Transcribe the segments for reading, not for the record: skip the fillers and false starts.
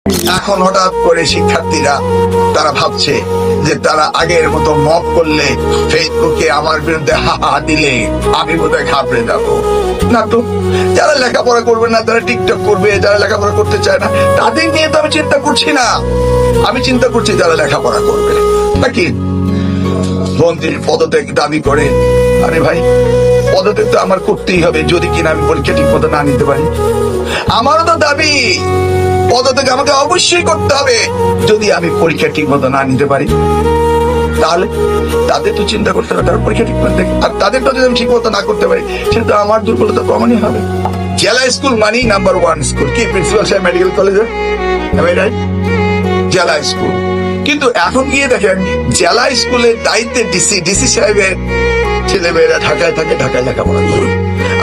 এখন হঠাৎ করে শিক্ষার্থীরা তারা ভাবছে যে তারা আগের মতো মব করলে, ফেসবুকে আমার বিরুদ্ধে হাহা দিলে আমি বোধহয় ঘাবড়ে যাবো। না তো, যারা লেখাপড়া করবে না তারা টিকটক করবে, যারা লেখাপড়া করতে চায় না তাদের নিয়ে তো আমি চিন্তা করছি না। আমি চিন্তা করছি যারা লেখাপড়া করবে। নাকি মন্ত্রীর পদত্যাগ দাবি করে, আরে ভাই পদত্যাগ তো আমার করতেই হবে যদি কিনা আমি পরীক্ষা ঠিক মতো না নিতে পারি। আমারও তো দাবি পদত্যাগ আমাকে অবশ্যই করতে হবে যদি আমি পরীক্ষা ঠিক মতো না নিতে পারি। তাহলে তাদের তো চিন্তা করতে হবে, তারা পরীক্ষা ঠিক মতো দেখে, আর তাদের তো যদি আমি ঠিক মতো না করতে পারি সেটা তো আমার দুর্বলতা প্রমাণই হবে। জেলা স্কুল মানি নাম্বার 1 স্কুল, কি প্রিন্সিপাল সাহেব মেডিকেল কলেজের জেলা স্কুল। কিন্তু এখন গিয়ে দেখেন জেলা স্কুলের দায়িত্বে ডিসি সাহেবের ছেলেমেয়েরা ঢাকায় থাকে, ঢাকায় লেখাপড়া করে।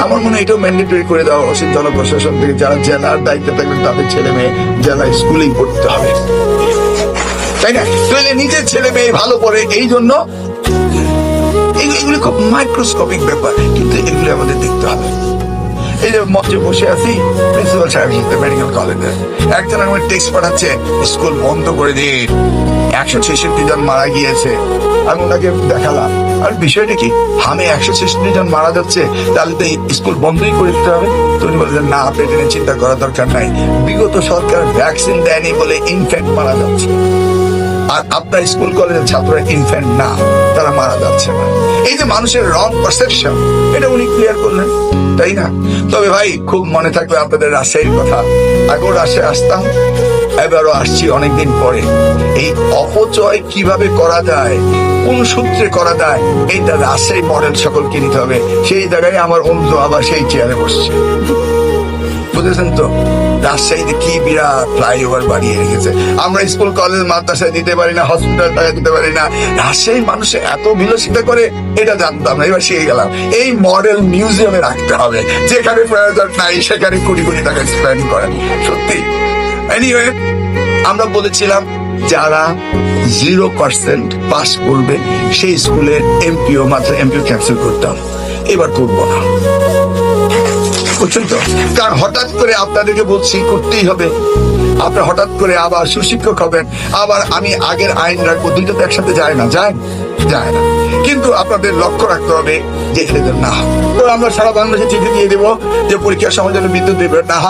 আমার মনে হয় এটাও ম্যান্ডেটরি করে দেওয়া উচিত জনপ্রশাসন থেকে, যারা জেলার দায়িত্বে থাকবেন তাদের ছেলে মেয়ে জেলা স্কুলেই পড়তে হবে, তাই না? তাহলে নিজের ছেলে মেয়ে ভালো পড়ে, এই জন্য এগুলি খুব মাইক্রোস্কোপিক ব্যাপার, কিন্তু এগুলি আমাদের দেখতে হবে। এই যে মঞ্চে বসে আছি প্রিন্সিপাল সাহেব মেডিকেল কলেজে, একজন আমার টেক্সট পাঠাচ্ছে স্কুল বন্ধ করে দিন, 166 জন মারা গিয়েছে। আমি ওনাকে দেখালাম, আর বিষয়টা কি, আমি 166 জন মারা যাচ্ছে তাহলে তো স্কুল বন্ধই করে দিতে হবে। তো উনি বলছেন না, আপনি এটা নিয়ে চিন্তা করার দরকার নাই, বিগত সরকার ভ্যাকসিন দেয়নি বলে ইনফ্যান্ট মারা যাচ্ছে, আর আপনার স্কুল কলেজের ছাত্ররা ইনফ্যান্ট না, তারা মারা যাচ্ছে না। এই যে মানুষের রং পারসেপশন, এটা উনি ক্লিয়ার করলেন, তাই না? তবে ভাই খুব মনে থাকবে আপনাদের রাজশাহীর কথা। আগেও রাজশাহী আসতাম, এবারও আসছি অনেকদিন পরে। এই অপচয় কিভাবে করা যায়, কোন সূত্রে করা যায়, এইটা রাজশাহী মডেল সকলকে নিতে হবে। সেই জায়গায় আমার বন্ধু আবার সেই চেয়ারে বসছে, বুঝেছেন তো? রাজশাহীতে কি বিরাট ফ্লাইওভার বাড়িয়ে রেখেছে, আমরা স্কুল কলেজ মাদ্রাসায় দিতে পারি না, হসপিটাল দিতে পারি না। রাজশাহীর মানুষ এত বিলাসিতা করে এটা জানতাম না, এবার শিখে গেলাম। এই মডেল মিউজিয়ামে রাখতে হবে, যেখানে প্রয়োজন নাই সেখানে কোটি কোটি টাকা স্পেন্ড করেন। সত্যি এনিওয়ে, আমরা বলেছিলাম যারা 0% পাস করবে সেই স্কুলের এমপিও ক্যান্সেল করতাম, এবার করবো না, বুঝছেন তো? কারণ হঠাৎ করে আপনাদেরকে বলছি করতেই হবে, আপনার হঠাৎ করে আবার সুশিক্ষক হবেন, আবার আমি আগের আইন রাখবো, দুইটা তো একসাথে যায় না, যায় না। কিন্তু আপনাদের লক্ষ্য রাখতে হবে যে এদের না। তো আমরা সারা বাংলাদেশে চিঠি দিয়ে দেবো যে পরীক্ষার সময় যেন বিদ্যুৎ দেবে না হয়।